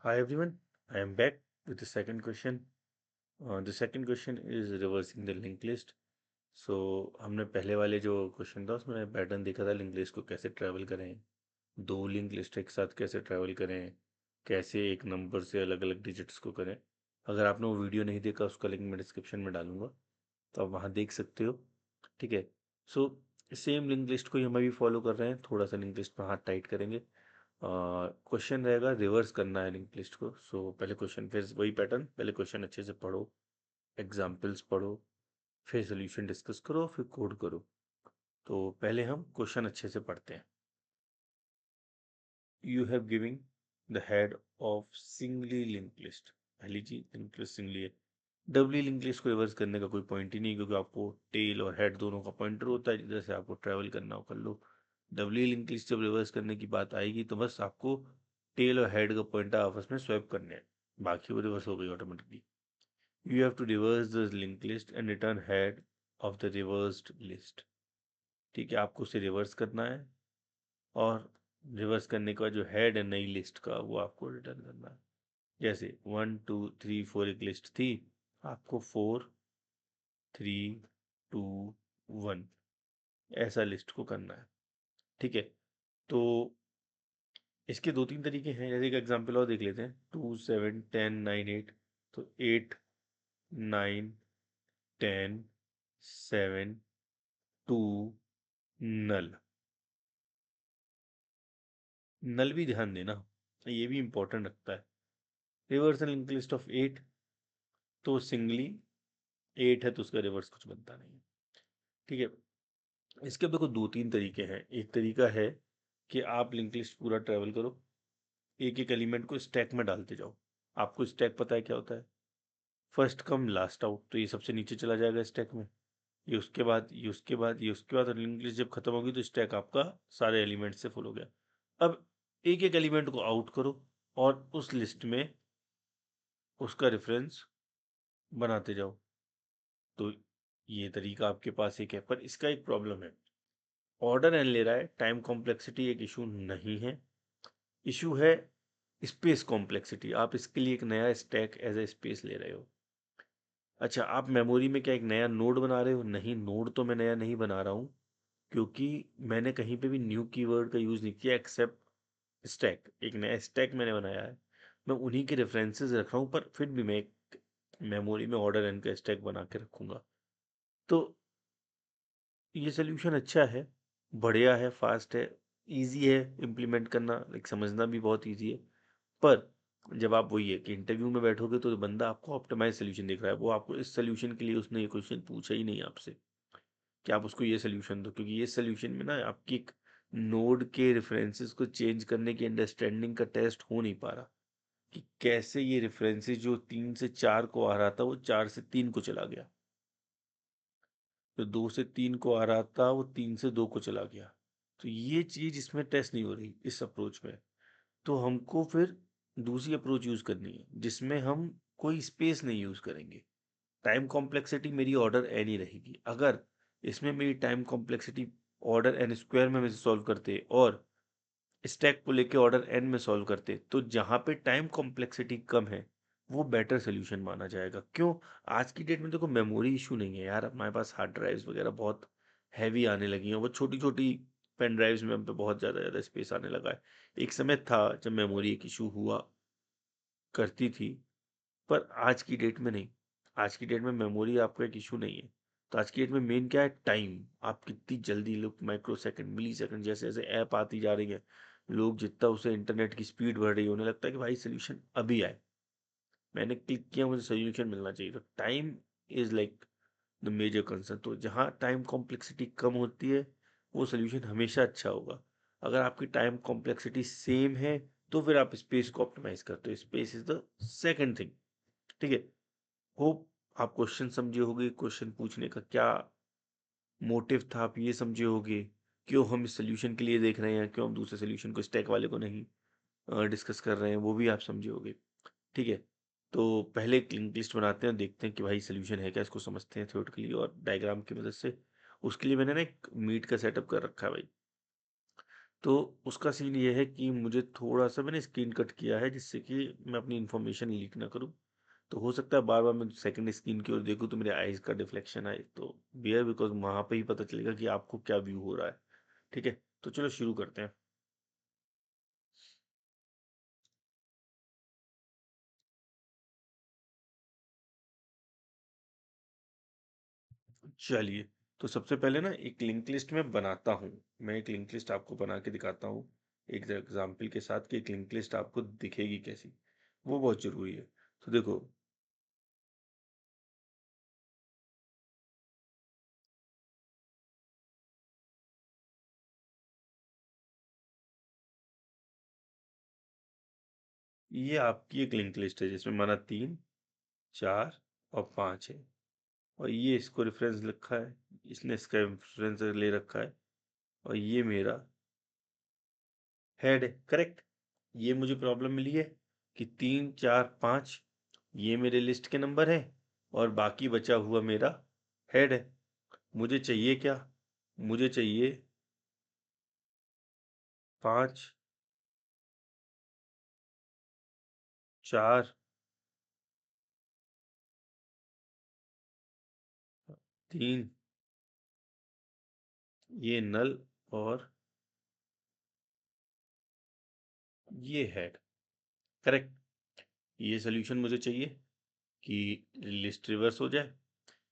Hi everyone, I am back with the second question. The second question is reversing the linked list. हमने पहले वाले जो question था उसमें पैटर्न देखा था लिंक लिस्ट को कैसे ट्रैवल करें, दो लिंक लिस्ट एक साथ कैसे ट्रैवल करें, कैसे एक नंबर से अलग अलग डिजिट्स को करें। अगर आपने वो वीडियो नहीं देखा उसका लिंक मैं डिस्क्रिप्शन में डालूंगा, तो आप वहाँ देख सकते हो। ठीक है। सो सेम लिंक लिस्ट को ही हम अभी फॉलो कर रहे हैं, थोड़ा सा लिंक लिस्ट में हाथ टाइट करेंगे। क्वेश्चन रहेगा रिवर्स करना है लिंक लिस्ट को। पहले क्वेश्चन, फिर वही पैटर्न, पहले क्वेश्चन अच्छे से पढ़ो, एग्जाम्पल्स पढ़ो, फिर सोल्यूशन डिस्कस करो, फिर कोड करो। तो पहले हम क्वेश्चन अच्छे से पढ़ते हैं। You have giving the head of singly link list. पहली चीज लिंक लिस्ट सिंगली है। डबली लिंक लिस्ट को रिवर्स करने का कोई पॉइंट ही नहीं, क्योंकि आपको टेल और हेड दोनों का पॉइंटर होता है, जिधर से आपको ट्रैवल करना हो कर लो। डबली लिंक लिस्ट जब रिवर्स करने की बात आएगी तो बस आपको टेल और हेड का पॉइंटर आपस में स्वैप करने हैं, बाकी वो रिवर्स हो गई automatically. You have to reverse the link list and return head of the reversed list. ठीक है, आपको उसे रिवर्स करना है और रिवर्स करने के बाद जो हेड है नई लिस्ट का वो आपको रिटर्न करना है। जैसे 1 2 3 4 एक लिस्ट थी, आपको 4 3 2 1 ऐसा लिस्ट को करना है। ठीक है। तो इसके दो तीन तरीके हैं, जैसे एक एग्जांपल और देख लेते हैं। 2 7 10 9 8। तो 8 9 10 7 2 नल। नल भी ध्यान देना, ये भी इंपॉर्टेंट रखता है। रिवर्सल लिंक लिस्ट ऑफ 8, तो सिंगली 8 है तो उसका रिवर्स कुछ बनता नहीं है। ठीक है। इसके अब देखो दो तीन तरीके हैं। एक तरीका है कि आप लिंक लिस्ट पूरा ट्रेवल करो, एक एक एलिमेंट को स्टैक में डालते जाओ। आपको स्टैक पता है क्या होता है? First come last out. तो ये सबसे नीचे चला जाएगा स्टैक में, ये उसके बाद, ये उसके बाद, ये उसके बाद, और लिंक लिस्ट जब खत्म होगी तो स्टैक आपका सारे एलिमेंट से फुल हो गया। अब एक एक एलिमेंट को आउट करो और उस लिस्ट में उसका रेफरेंस बनाते जाओ। तो ये तरीका आपके पास एक है, पर इसका एक प्रॉब्लम है। ऑर्डर एन ले रहा है, टाइम कॉम्प्लेक्सिटी एक इशू नहीं है, इशू है स्पेस कॉम्प्लेक्सिटी। आप इसके लिए एक नया स्टैक एज ए स्पेस ले रहे हो। अच्छा, आप मेमोरी में क्या एक नया नोड बना रहे हो? नहीं, नोड तो मैं नया नहीं बना रहा हूँ, क्योंकि मैंने कहीं पे भी न्यू कीवर्ड का यूज नहीं किया एक्सेप्ट स्टैक। एक नया स्टैक मैंने बनाया है, मैं उन्हीं के रेफरेंसेस रख रहा हूँ, पर फिर भी मैं एक मेमोरी में ऑर्डर एन का स्टैक बना के रखूंगा। तो ये सोल्यूशन अच्छा है, बढ़िया है, फास्ट है, इजी है इम्प्लीमेंट करना, लाइक समझना भी बहुत इजी है। पर जब आप वही है कि इंटरव्यू में बैठोगे तो बंदा आपको ऑप्टिमाइज सोल्यूशन दिख रहा है, वो आपको इस सोल्यूशन के लिए उसने ये क्वेश्चन पूछा ही नहीं आपसे कि आप उसको ये सोल्यूशन दो, क्योंकि ये सोल्यूशन में ना आपकी एक नोड के रेफरेंसेस को चेंज करने की अंडरस्टैंडिंग का टेस्ट हो नहीं पा रहा, कि कैसे ये रेफरेंसेस जो 3 से 4 को आ रहा था वो 4 से 3 को चला गया, जो 2 से 3 को आ रहा था वो 3 से 2 को चला गया। तो ये चीज इसमें टेस्ट नहीं हो रही इस अप्रोच में। तो हमको फिर दूसरी अप्रोच यूज करनी है, जिसमें हम कोई स्पेस नहीं यूज करेंगे। टाइम कॉम्प्लेक्सिटी मेरी ऑर्डर एन ही रहेगी। अगर इसमें मेरी time complexity order N square में से सॉल्व करते और स्टैक को लेके ऑर्डर एन में सॉल्व करते, तो जहां पे टाइम कॉम्प्लेक्सिटी कम है वो बेटर सोल्यूशन माना जाएगा। क्यों? आज की डेट में देखो मेमोरी इशू नहीं है यार, हमारे पास हार्ड ड्राइव्स वगैरह बहुत हैवी आने लगी हैं, वो छोटी छोटी पेन ड्राइव्स में हम पे बहुत ज़्यादा स्पेस आने लगा है। एक समय था जब मेमोरी एक इशू हुआ करती थी, पर आज की डेट में नहीं। आज की डेट में मेमोरी आपका एक इशू नहीं है। तो आज की डेट में मेन क्या है? टाइम। आप कितनी जल्दी, लोग माइक्रो सेकंड, मिली सेकंड, जैसे जैसे ऐप आती जा रही है, लोग जितना उसे इंटरनेट की स्पीड बढ़ रही है, उन्हें लगता है कि भाई सोल्यूशन अभी आए, मैंने क्लिक किया मुझे सोल्यूशन मिलना चाहिए। तो time is like the major concern. तो जहाँ टाइम कॉम्प्लेक्सिटी कम होती है वो सोल्यूशन हमेशा अच्छा होगा। अगर आपकी टाइम कॉम्प्लेक्सिटी सेम है तो फिर आप स्पेस को ऑप्टिमाइज करते हो। Space is the second thing. ठीक है। होप आप क्वेश्चन समझे होगे, क्वेश्चन पूछने का क्या मोटिव था आप ये समझे होगे, क्यों हम इस सोल्यूशन के लिए देख रहे हैं, क्यों हम दूसरे सोल्यूशन को स्टैक वाले को नहीं डिस्कस कर रहे हैं, वो भी आप समझे होगे। ठीक है। तो पहले एक लिंक लिस्ट बनाते हैं, देखते हैं कि भाई सोल्यूशन है क्या, इसको समझते हैं थ्योरेटिकली और डायग्राम की मदद से। उसके लिए मैंने ना एक मीट का सेटअप कर रखा है भाई। तो उसका सीन ये है कि मुझे थोड़ा सा मैंने स्क्रीन कट किया है जिससे कि मैं अपनी इन्फॉर्मेशन लीक ना करूं। तो हो सकता है बार बार मैं सेकंड स्क्रीन की ओर देखूं तो मेरे आईज का डिफ्लेक्शन आए, तो बियर बिकॉज वहां पे ही पता चलेगा कि आपको क्या व्यू हो रहा है। ठीक है, तो चलो शुरू करते हैं। चलिए, तो सबसे पहले ना एक लिंक लिस्ट मैं बनाता हूँ। मैं एक लिंक लिस्ट आपको बना के दिखाता हूँ एक एग्जाम्पल के साथ कि एक लिंक लिस्ट आपको दिखेगी कैसी, वो बहुत जरूरी है। तो देखो, ये आपकी एक लिंक लिस्ट है जिसमें माना 3, 4 और 5 है, और ये इसको रेफरेंस लिखा है, इसने इसका रेफरेंस ले रखा है, और ये मेरा हेड है। करेक्ट। ये मुझे प्रॉब्लम मिली है कि 3, 4, 5 ये मेरे लिस्ट के नंबर है और बाकी बचा हुआ मेरा हेड है। मुझे चाहिए क्या? मुझे चाहिए 5, 4, 3, ये नल और ये हेड। करेक्ट। ये सोल्यूशन मुझे चाहिए कि लिस्ट रिवर्स हो जाए,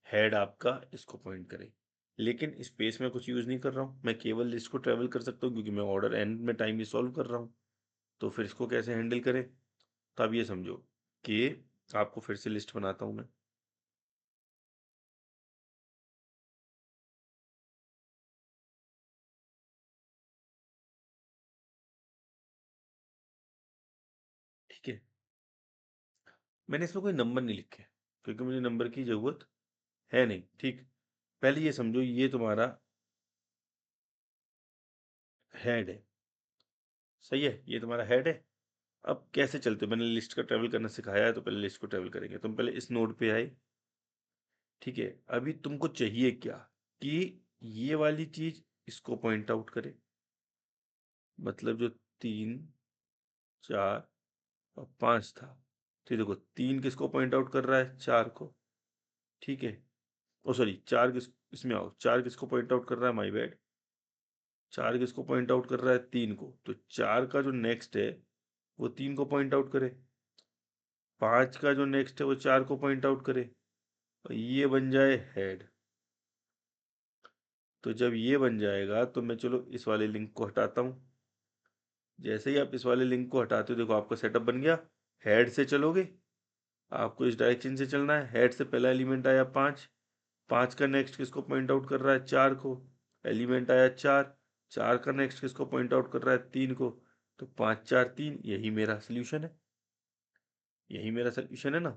हेड आपका इसको पॉइंट करे। लेकिन स्पेस में कुछ यूज नहीं कर रहा हूँ, मैं केवल लिस्ट को ट्रेवल कर सकता हूँ क्योंकि मैं ऑर्डर एंड में टाइम ही सॉल्व कर रहा हूँ। तो फिर इसको कैसे हैंडल करें? तो अब ये समझो कि आपको फिर से लिस्ट बनाता हूँ मैं। ठीक है, मैंने इसमें कोई नंबर नहीं लिखे क्योंकि मुझे नंबर की जरूरत है नहीं। ठीक, पहले ये समझो ये तुम्हारा हेड है। सही है, ये तुम्हारा हेड है। अब कैसे चलते हो? मैंने लिस्ट का ट्रेवल करना सिखाया है तो पहले लिस्ट को ट्रेवल करेंगे। तुम पहले इस नोड पे आए। ठीक है, अभी तुमको चाहिए क्या? कि ये वाली चीज इसको पॉइंट आउट करे, मतलब जो 3, 4 और 5 था। तो देखो 3 किसको पॉइंट आउट कर रहा है? 4 को। ठीक है, ओ सॉरी, 4 किस, इसमें आओ, 4 किसको पॉइंट आउट कर रहा है? My bad. 4 किसको पॉइंट आउट कर रहा है? 3 को। तो 4 का जो नेक्स्ट है वो 3 को पॉइंट आउट करे, 5 का जो नेक्स्ट है वो 4 को पॉइंट आउट करे, और ये बन जाए हेड। तो जब ये बन जाएगा तो मैं चलो इस वाले लिंक को हटाता हूँ। जैसे ही आप इस वाले लिंक को हटाते हो देखो आपका सेटअप बन गया। हेड से चलोगे, आपको इस डायरेक्शन से चलना है। हेड से पहला एलिमेंट आया 5, 5 का नेक्स्ट किसको पॉइंट आउट कर रहा है? 4 को। एलिमेंट आया 4, 4 का नेक्स्ट किसको पॉइंट आउट कर रहा है? 3 को। तो 5, 4, 3, यही मेरा सोल्यूशन है। यही मेरा सोल्यूशन है ना।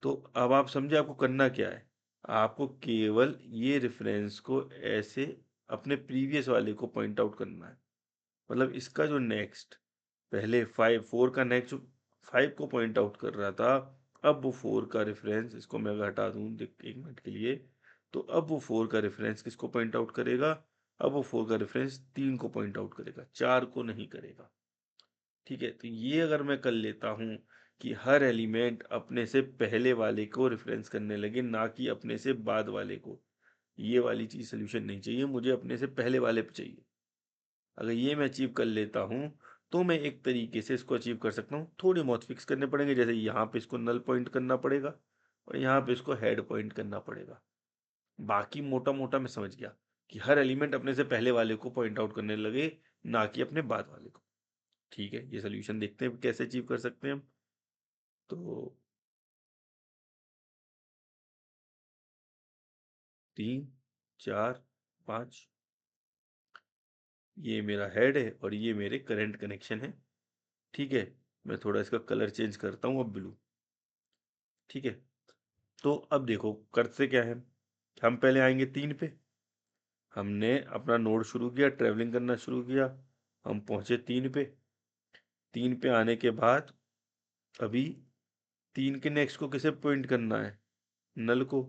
तो अब आप समझे आपको करना क्या है। आपको केवल ये रेफरेंस को ऐसे अपने प्रीवियस वाले को पॉइंट आउट करना है। मतलब इसका जो नेक्स्ट, पहले 4 का नेक्स्ट 5 को पॉइंट आउट कर रहा था, अब वो 4 का रेफरेंस, इसको मैं अगर हटा दूं एक मिनट के लिए, तो अब वो 4 का रेफरेंस किसको पॉइंट आउट करेगा? अब वो 4 का रेफरेंस 3 को पॉइंट आउट करेगा, 4 को नहीं करेगा। ठीक है, तो ये अगर मैं कर लेता हूँ कि हर एलिमेंट अपने से पहले वाले को रेफरेंस करने लगे, ना कि अपने से बाद वाले को। ये वाली चीज सोल्यूशन नहीं चाहिए मुझे, अपने से पहले वाले पे चाहिए। अगर ये मैं अचीव कर लेता हूँ तो मैं एक तरीके से इसको अचीव कर सकता हूँ। थोड़े बहुत फिक्स करने पड़ेंगे, जैसे यहाँ पे इसको नल पॉइंट करना पड़ेगा और यहाँ पे इसको हेड पॉइंट करना पड़ेगा। बाकी मोटा मोटा मैं समझ गया कि हर एलिमेंट अपने से पहले वाले को पॉइंट आउट करने लगे, ना कि अपने बाद वाले को। ठीक है, ये सोल्यूशन देखते हैं कैसे अचीव कर सकते हैं हम। तो 3, 4, 5, ये मेरा हेड है और ये मेरे करंट कनेक्शन है। ठीक है, मैं थोड़ा इसका कलर चेंज करता हूँ अब ब्लू। ठीक है, तो अब देखो करते क्या है। हम पहले आएंगे 3 पे। हमने अपना नोड शुरू किया, ट्रेवलिंग करना शुरू किया। हम पहुंचे 3 पे। 3 पे आने के बाद अभी 3 के नेक्स्ट को किसे पॉइंट करना है? नल को।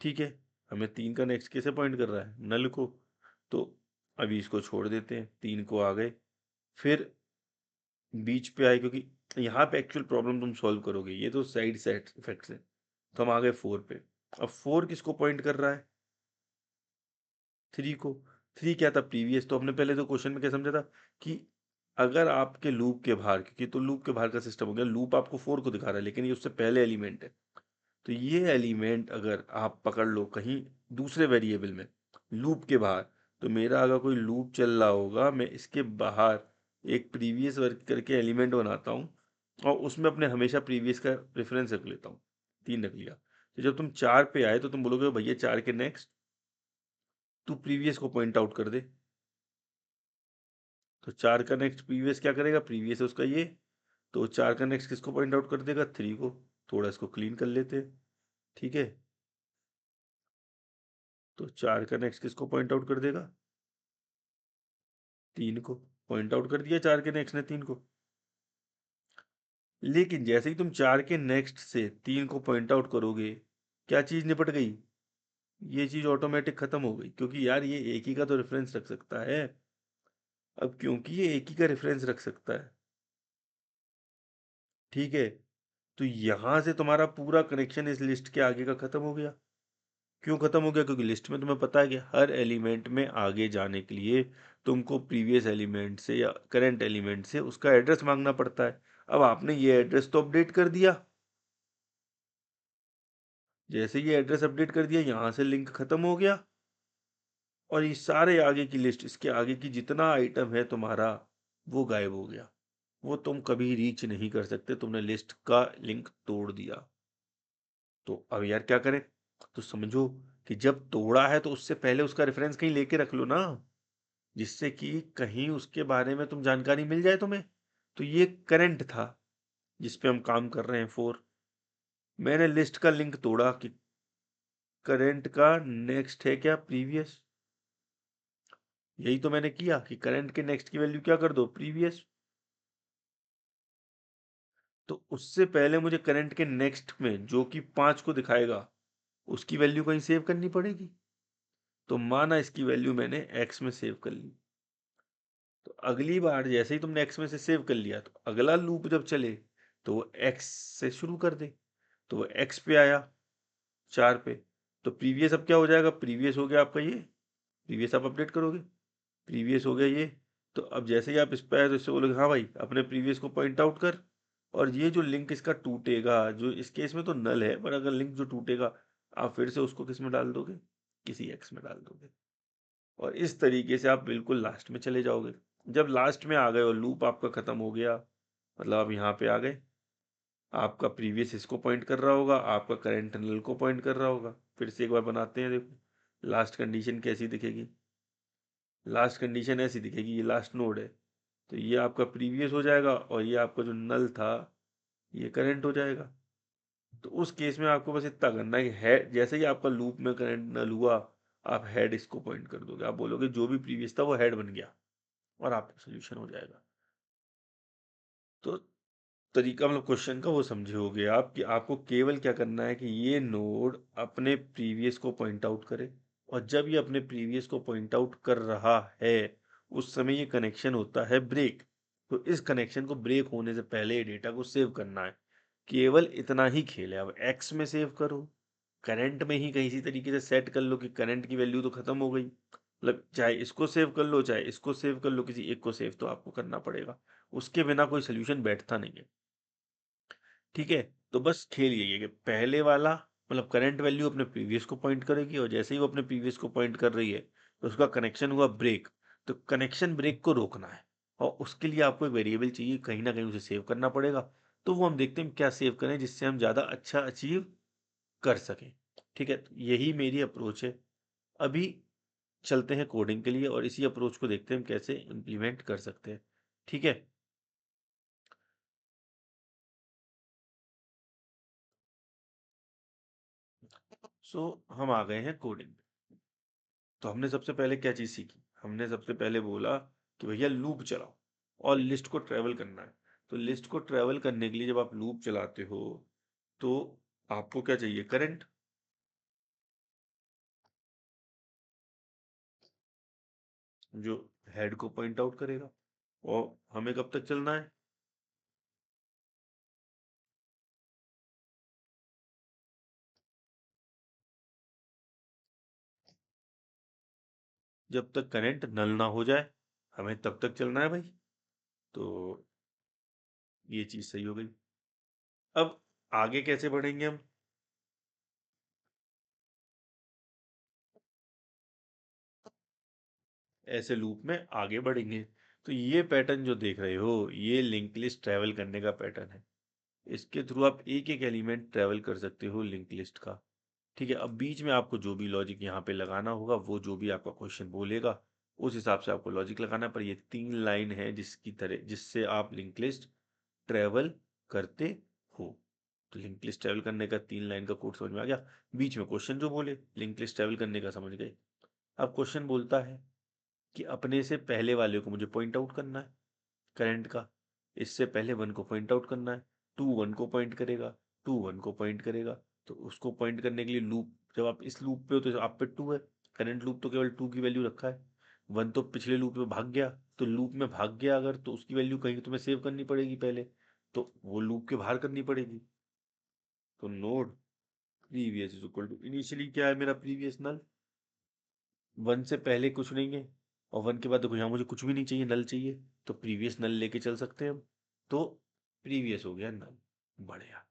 ठीक है, हमें 3 का नेक्स्ट किसे पॉइंट कर रहा है? नल को। तो अभी इसको छोड़ देते हैं, 3 को आ गए, फिर बीच पे आए, क्योंकि यहाँ पे एक्चुअल प्रॉब्लम तुम सॉल्व करोगे, ये तो साइड सेट इफेक्ट्स है। तो हम आ गए 4 पे। अब 4 किसको पॉइंट कर रहा है? 3 को। 3 क्या था? प्रीवियस। तो हमने पहले तो क्वेश्चन में क्या समझा था कि अगर आपके लूप के बाहर, क्योंकि तो लूप के बाहर का सिस्टम हो गया, लूप आपको 4 को दिखा रहा है लेकिन ये उससे पहले एलिमेंट है, तो ये एलिमेंट अगर आप पकड़ लो कहीं दूसरे वेरिएबल में, लूप के बाहर, तो मेरा अगर कोई लूप चल रहा होगा, मैं इसके बाहर एक प्रीवियस वर्क करके एलिमेंट बनाता हूँ और उसमें अपने हमेशा प्रीवियस का रेफरेंस रख लेता हूँ। 3 रख लिया, तो जब तुम 4 पे आए तो तुम बोलोगे भैया 4 के नेक्स्ट तू प्रीवियस को पॉइंट आउट कर दे। तो 4 का नेक्स्ट प्रीवियस क्या करेगा? प्रीवियस है उसका ये, तो 4 का नेक्स्ट किसको पॉइंट आउट कर देगा? 3 को। थोड़ा इसको क्लीन कर लेते हैं, ठीक है। तो 4 का नेक्स्ट किसको पॉइंट आउट कर देगा? 3 को। पॉइंट आउट कर दिया 4 के नेक्स्ट ने 3 को। लेकिन जैसे ही तुम 4 के नेक्स्ट से 3 को पॉइंट आउट करोगे, क्या चीज निपट गई? ये चीज ऑटोमेटिक खत्म हो गई, क्योंकि यार ये एक ही का तो रेफरेंस रख सकता है। अब क्योंकि ये एक ही का रेफरेंस रख सकता है, ठीक है, तो यहां से तुम्हारा पूरा कनेक्शन इस लिस्ट के आगे का खत्म हो गया। क्यों खत्म हो गया? क्योंकि लिस्ट में तुम्हें पता है कि हर एलिमेंट में आगे जाने के लिए तुमको प्रीवियस एलिमेंट से या करंट एलिमेंट से उसका एड्रेस मांगना पड़ता है। अब आपने ये एड्रेस तो अपडेट कर दिया, जैसे ये एड्रेस अपडेट कर दिया यहां से लिंक खत्म हो गया, और ये सारे आगे की लिस्ट, इसके आगे की जितना आइटम है तुम्हारा, वो गायब हो गया। वो तुम कभी रीच नहीं कर सकते, तुमने लिस्ट का लिंक तोड़ दिया। तो अब यार क्या करें? तो समझो कि जब तोड़ा है तो उससे पहले उसका रेफरेंस कहीं लेके रख लो ना, जिससे कि कहीं उसके बारे में तुम जानकारी मिल जाए तुम्हें। तो ये करंट था जिस पे हम काम कर रहे हैं 4। मैंने लिस्ट का लिंक तोड़ा कि करंट का नेक्स्ट है क्या? प्रीवियस। यही तो मैंने किया कि करंट के नेक्स्ट की वैल्यू क्या कर दो? प्रीवियस। तो उससे पहले मुझे करंट के नेक्स्ट में जो कि 5 को दिखाएगा, उसकी वैल्यू कहीं सेव करनी पड़ेगी। तो माना इसकी वैल्यू मैंने एक्स में सेव कर ली, तो अगली बार जैसे ही तुमने एक्स में से सेव कर लिया, तो अगला लूप जब चले तो वो एक्स से शुरू कर दे। तो वो एक्स पे आया 4 पे, तो प्रीवियस अब क्या हो जाएगा? प्रीवियस हो गया आपका ये, प्रीवियस आप अपडेट करोगे, प्रीवियस हो गया ये। तो अब जैसे ही आप इस पे आए तो इससे बोलोगे हाँ भाई अपने प्रीवियस को पॉइंट आउट कर, और ये जो लिंक इसका टूटेगा, जो इस केस में तो नल है, पर अगर लिंक जो टूटेगा आप फिर से उसको किस में डाल दोगे? किसी एक्स में डाल दोगे, और इस तरीके से आप बिल्कुल लास्ट में चले जाओगे। जब लास्ट में आ गए और लूप आपका खत्म हो गया, मतलब आप यहाँ पे आ गए, आपका प्रीवियस इसको पॉइंट कर रहा होगा, आपका करंट नल को पॉइंट कर रहा होगा। फिर से एक बार बनाते हैं, देखो लास्ट कंडीशन कैसी दिखेगी। लास्ट कंडीशन ऐसी दिखेगी, ये लास्ट नोड है, तो ये आपका प्रीवियस हो जाएगा और ये आपका जो नल था ये करंट हो जाएगा। तो उस केस में आपको बस इतना करना है कि हेड, जैसे ही आपका लूप में करंट नल हुआ, आप हेड इसको पॉइंट कर दोगे, आप बोलोगे जो भी प्रीवियस था वो हेड बन गया, और आपका सोल्यूशन हो जाएगा। तो तरीका, मतलब क्वेश्चन का वो समझे होगे आप कि आपको केवल क्या करना है कि ये नोड अपने प्रीवियस को पॉइंट आउट करे, और जब ये अपने प्रीवियस को पॉइंट आउट कर रहा है उस समय ये कनेक्शन होता है ब्रेक। तो इस कनेक्शन को ब्रेक होने से पहले ये डेटा को सेव करना है। केवल इतना ही खेल है। अब एक्स में सेव करो, करंट में ही कहीं इसी तरीके से सेट कर लो कि करंट की वैल्यू तो खत्म हो गई, मतलब चाहे इसको सेव कर लो चाहे इसको सेव कर लो, किसी एक को सेव तो आपको करना पड़ेगा, उसके बिना कोई सोल्यूशन बैठता नहीं है, ठीक है। तो बस खेल यही है कि पहले वाला, मतलब करंट वैल्यू अपने प्रीवियस को पॉइंट करेगी, और जैसे ही वो अपने प्रीवियस को पॉइंट कर रही है तो उसका कनेक्शन हुआ ब्रेक। तो कनेक्शन ब्रेक को रोकना है, और उसके लिए आपको एक वेरिएबल चाहिए, कहीं ना कहीं उसे सेव करना पड़ेगा। तो वो हम देखते हैं क्या सेव करें जिससे हम ज़्यादा अच्छा अचीव कर सकें, ठीक है। तो यही मेरी अप्रोच है। अभी चलते हैं कोडिंग के लिए और इसी अप्रोच को देखते हैं हम कैसे इम्प्लीमेंट कर सकते हैं, ठीक है। सो हम आ गए हैं कोडिंग। तो हमने सबसे पहले क्या चीज़ सीखी? हमने सबसे पहले बोला कि भैया लूप चलाओ और लिस्ट को ट्रेवल करना है। तो लिस्ट को ट्रेवल करने के लिए जब आप लूप चलाते हो तो आपको क्या चाहिए? करंट। जो हेड को पॉइंट आउट करेगा। और हमें कब तक चलना है? जब तक करंट नल ना हो जाए, हमें तब तक चलना है भाई। तो ये चीज सही हो गई। अब आगे कैसे बढ़ेंगे हम? ऐसे लूप में आगे बढ़ेंगे। तो ये पैटर्न जो देख रहे हो, ये लिंक लिस्ट ट्रेवल करने का पैटर्न है। इसके थ्रू आप एक एक एलिमेंट ट्रेवल कर सकते हो लिंक लिस्ट का। ठीक है, अब बीच में आपको जो भी लॉजिक यहाँ पे लगाना होगा, वो जो भी आपका क्वेश्चन बोलेगा उस हिसाब से आपको लॉजिक लगाना है। पर ये 3 लाइन है जिसकी तरह जिससे आप लिंक लिस्ट ट्रेवल करते हो। तो लिंक लिस्ट ट्रेवल करने का 3 लाइन का कोड समझ में आ गया। बीच में क्वेश्चन जो बोले लिंक लिस्ट ट्रेवल करने का समझ गए। अब क्वेश्चन बोलता है कि अपने से पहले वाले को मुझे पॉइंट आउट करना है करंट का। इससे पहले वन को पॉइंट आउट करना है। टू वन को पॉइंट करेगा, टू वन को पॉइंट करेगा। तो उसको पॉइंट करने के लिए लूप, जब आप इस लूप पे हो तो आप पे टू है। करंट लूप तो केवल टू की वैल्यू रखा है। वन तो पिछले लूप में भाग गया, तो लूप में भाग गया अगर, तो उसकी वैल्यू कहीं तुम्हें सेव करनी पड़ेगी पहले। तो वो लूप के बाहर करनी पड़ेगी। तो node previous is equal to initially क्या है मेरा प्रीवियस नल। वन से पहले कुछ नहीं है, और वन के बाद देखो यहाँ मुझे कुछ भी नहीं चाहिए, नल चाहिए। तो प्रीवियस नल लेके चल सकते हैं हम। तो प्रीवियस हो गया नल। बढ़िया।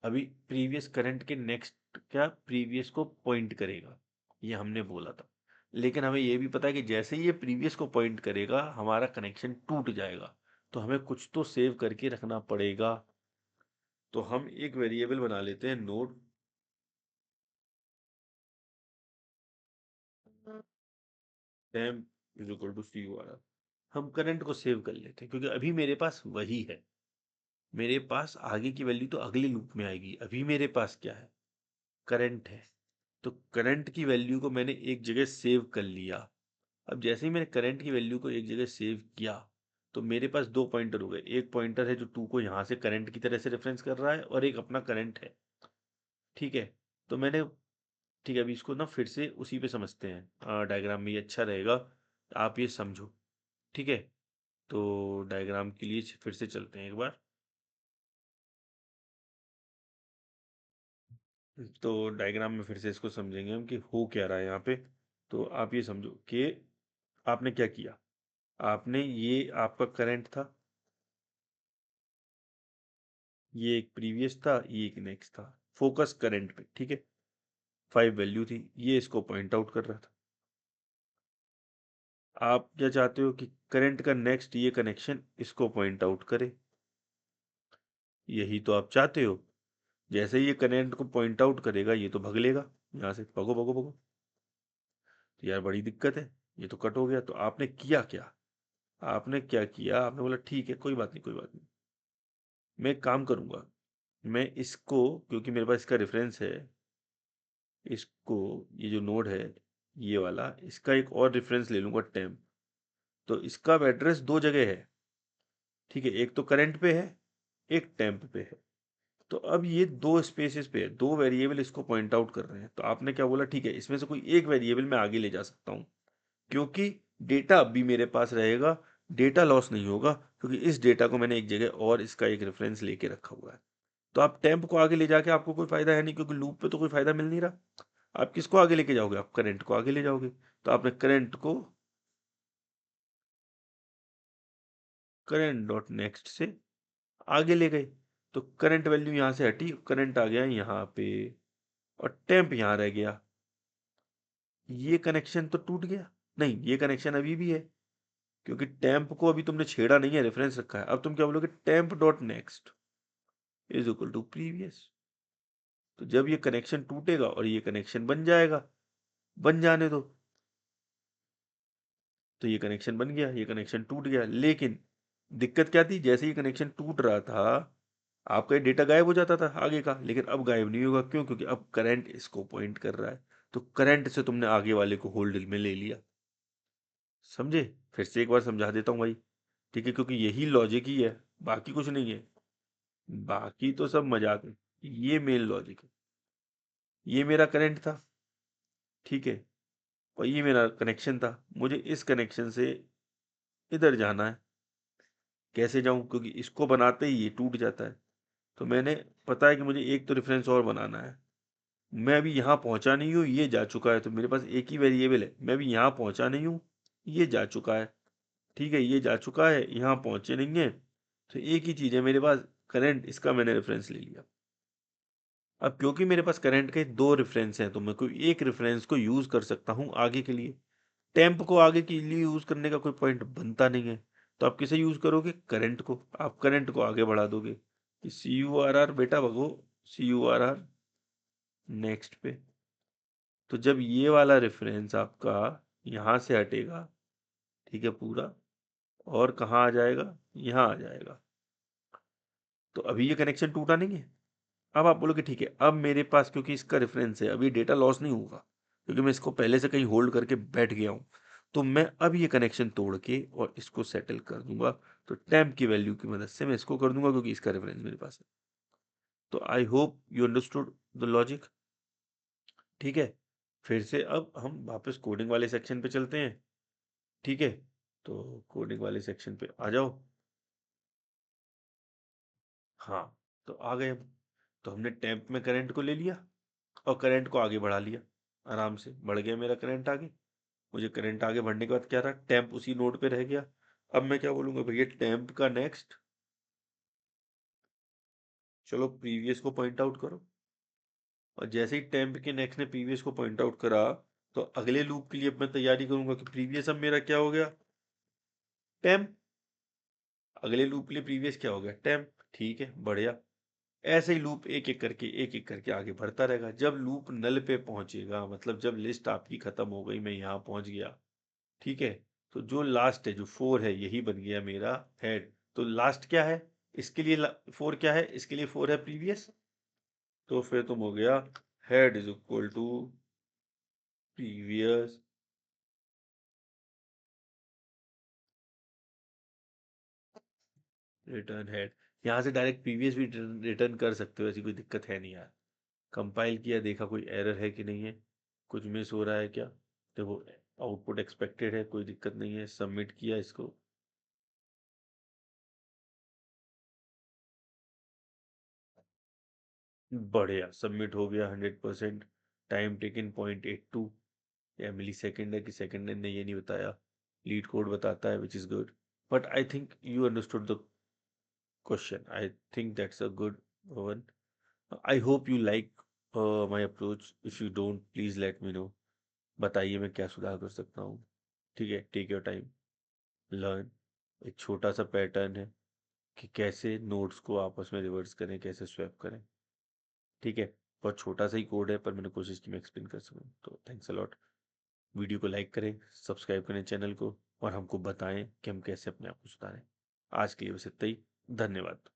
अभी प्रीवियस करंट के नेक्स्ट क्या प्रीवियस को पॉइंट करेगा, ये हमने बोला था। लेकिन हमें ये भी पता है कि जैसे ही ये प्रीवियस को पॉइंट करेगा हमारा कनेक्शन टूट जाएगा। तो हमें कुछ तो सेव करके रखना पड़ेगा। तो हम एक वेरिएबल बना लेते हैं node temp is equal to C वाला। हम करंट को सेव कर लेते हैं क्योंकि अभी मेरे पास वही है। मेरे पास आगे की वैल्यू तो अगले लूप में आएगी। अभी मेरे पास क्या है? करंट है। तो करंट की वैल्यू को मैंने एक जगह सेव कर लिया। अब जैसे ही मैंने करंट की वैल्यू को एक जगह सेव किया, तो मेरे पास दो पॉइंटर हो गए। एक पॉइंटर है जो टू को यहाँ से करंट की तरह से रेफरेंस कर रहा है, और एक अपना करंट है। ठीक है। तो मैंने ठीक है, अभी इसको ना फिर से उसी पे समझते हैं, डायग्राम में ये अच्छा रहेगा। आप ये समझो। ठीक है। तो डायग्राम के लिए फिर से चलते हैं एक बार। तो डायग्राम में फिर से इसको समझेंगे हम कि हो क्या रहा है यहाँ पे। तो आप ये समझो कि आपने क्या किया। आपने ये आपका करंट था, ये एक प्रीवियस था, ये एक नेक्स्ट था। फोकस करंट पे, ठीक है। 5 वैल्यू थी, ये इसको पॉइंट आउट कर रहा था। आप क्या चाहते हो कि करंट का नेक्स्ट ये कनेक्शन इसको पॉइंट आउट करे। यही तो आप चाहते हो। जैसे ही ये करंट को पॉइंट आउट करेगा ये तो भग लेगा यहाँ से, भगो भगो भगो। तो यार बड़ी दिक्कत है, ये तो कट हो गया। तो आपने किया क्या? आपने क्या किया, आपने बोला ठीक है कोई बात नहीं, कोई बात नहीं। मैं एक काम करूंगा, मैं इसको, क्योंकि मेरे पास इसका रेफरेंस है, इसको, ये जो नोड है ये वाला, इसका एक और रेफरेंस ले लूंगा टेम्प। तो इसका एड्रेस दो जगह है। ठीक है, एक तो करंट पे है, एक टेम्प पे है। तो अब ये दो स्पेसेस पे है, दो वेरिएबल इसको पॉइंट आउट कर रहे हैं। तो आपने क्या बोला, ठीक है इसमें से कोई एक वेरिएबल मैं आगे ले जा सकता हूँ, क्योंकि डेटा अब भी मेरे पास रहेगा। डेटा लॉस नहीं होगा, क्योंकि इस डेटा को मैंने एक जगह और इसका एक रेफरेंस लेके रखा हुआ है। तो आप टेम्प को आगे ले जाके आपको कोई फायदा है नहीं, क्योंकि लूप पे तो कोई फायदा मिल नहीं रहा। आप किसको आगे लेके जाओगे? आप करंट को आगे ले जाओगे। तो आपने करंट को करंट डॉट नेक्स्ट से आगे ले गए। तो करंट वैल्यू यहां से हटी, करंट आ गया यहाँ पे, और टेम्प यहाँ रह गया। ये कनेक्शन तो टूट गया। नहीं, ये कनेक्शन अभी भी है, क्योंकि टेम्प को अभी तुमने छेड़ा नहीं है, रेफरेंस रखा है। अब तुम क्या बोलोगे, temp dot next is equal to previous. तो जब ये कनेक्शन टूटेगा और ये कनेक्शन बन जाएगा, बन जाने दो। तो ये कनेक्शन बन गया, ये कनेक्शन टूट गया। लेकिन दिक्कत क्या थी, जैसे ये कनेक्शन टूट रहा था आपका ये डेटा गायब हो जाता था आगे का। लेकिन अब गायब नहीं होगा, क्यों? क्योंकि अब करंट इसको पॉइंट कर रहा है। तो करंट से तुमने आगे वाले को होल्ड में ले लिया। समझे? फिर से एक बार समझा देता हूँ भाई। ठीक है, क्योंकि यही लॉजिक ही है, बाकी कुछ नहीं है। बाकी तो सब मजाक है। ये मेन लॉजिक है। ये मेरा करंट था, ठीक है। और ये मेरा कनेक्शन था, मुझे इस कनेक्शन से इधर जाना है। कैसे जाऊं, क्योंकि इसको बनाते ही ये टूट जाता है। तो मैंने, पता है कि मुझे एक तो रेफरेंस और बनाना है। मैं अभी यहाँ पहुंचा नहीं हूँ, ये जा चुका है, तो मेरे पास एक ही वेरिएबल है। मैं अभी यहाँ पहुंचा नहीं हूँ, ये जा चुका है। ठीक है, ये जा चुका है, यहाँ पहुंचे नहीं है, तो एक ही चीज है मेरे पास, करंट। इसका मैंने रेफरेंस ले लिया। अब क्योंकि मेरे पास करंट के दो रेफरेंस हैं, तो मैं कोई एक रेफरेंस को यूज कर सकता हूँ आगे के लिए। टेम्प को आगे के लिए यूज करने का कोई पॉइंट बनता नहीं है। तो आप किसे यूज करोगे, करंट को। आप करंट को आगे बढ़ा दोगे कि सी यू आर आर, बेटा भगो, सी यू आर आर नेक्स्ट पे। तो जब ये वाला रेफरेंस आपका यहां से हटेगा, ठीक है, पूरा, और कहाँ आ जाएगा, यहाँ आ जाएगा, तो अभी ये कनेक्शन टूटा नहीं है। अब आप बोलोगे ठीक है, अब मेरे पास क्योंकि इसका रेफरेंस है, अभी डेटा लॉस नहीं होगा, क्योंकि मैं इसको पहले से कहीं होल्ड करके बैठ गया हूं। तो मैं अब ये कनेक्शन तोड़ के और इसको सेटल कर दूंगा। तो टेम्प की वैल्यू की मदद से मैं इसको कर दूंगा, क्योंकि इसका रेफरेंस मेरे पास है। तो I hope you understood the logic. ठीक है, फिर से अब हम वापस कोडिंग वाले सेक्शन पे चलते हैं। ठीक है, तो कोडिंग वाले सेक्शन पे आ जाओ। हाँ, तो आ गए हम। तो हमने टेम्प में करंट को ले लिया और करंट को आगे बढ़ा लिया। आराम से बढ़ गया मेरा करंट आगे। मुझे करंट आगे बढ़ने के बाद क्या रहा, टेम्प उसी नोड पे रह गया। अब मैं क्या बोलूंगा, भैया टेम्प का नेक्स्ट, चलो प्रीवियस को पॉइंट आउट करो। और जैसे ही टेम्प के नेक्स्ट ने प्रीवियस को पॉइंट आउट करा, तो अगले लूप के लिए अब मैं तैयारी करूंगा कि प्रीवियस अब मेरा क्या हो गया, टेम्प। अगले लूप के लिए प्रीवियस क्या हो गया, टेम्प। ठीक है, बढ़िया। ऐसे ही लूप एक एक करके आगे बढ़ता रहेगा। जब लूप नल पे पहुंचेगा, मतलब जब लिस्ट आपकी खत्म हो गई, मैं यहाँ पहुंच गया, ठीक है, तो जो लास्ट है, जो 4 है, यही बन गया मेरा हेड। तो लास्ट क्या है, इसके लिए 4 क्या है, इसके लिए 4 है प्रीवियस। तो फिर तुम हो गया head is equal to previous return head. यहाँ से डायरेक्ट प्रीवियस भी रिटर्न कर सकते हो, ऐसी कोई दिक्कत है नहीं यार। कंपाइल किया, देखा कोई एरर है कि नहीं है, कुछ मिस हो रहा है क्या। देखो, आउटपुट एक्सपेक्टेड है, कोई दिक्कत नहीं है। सबमिट किया इसको, बढ़िया, सबमिट हो गया 100%। टाइम टेकन 0.82, या मिली सेकेंड है कि सेकेंड ने ये नहीं बताया। लीड कोड बताता है, which is good. But I think you understood the question. I think that's a good one. I hope you like my approach. If you don't, please let me know. बताइए मैं क्या सुधार कर सकता हूँ। ठीक है, टेक योर टाइम, लर्न। एक छोटा सा पैटर्न है कि कैसे नोड्स को आपस में रिवर्स करें, कैसे स्वैप करें। ठीक है, बहुत छोटा सा ही कोड है, पर मैंने कोशिश की मैं एक्सप्लेन कर सकूँ। तो थैंक्स अ लॉट। वीडियो को लाइक करें, सब्सक्राइब करें चैनल को, और हमको बताएं कि हम कैसे अपने आप को सुधारें। आज के लिए बस इतना ही। धन्यवाद।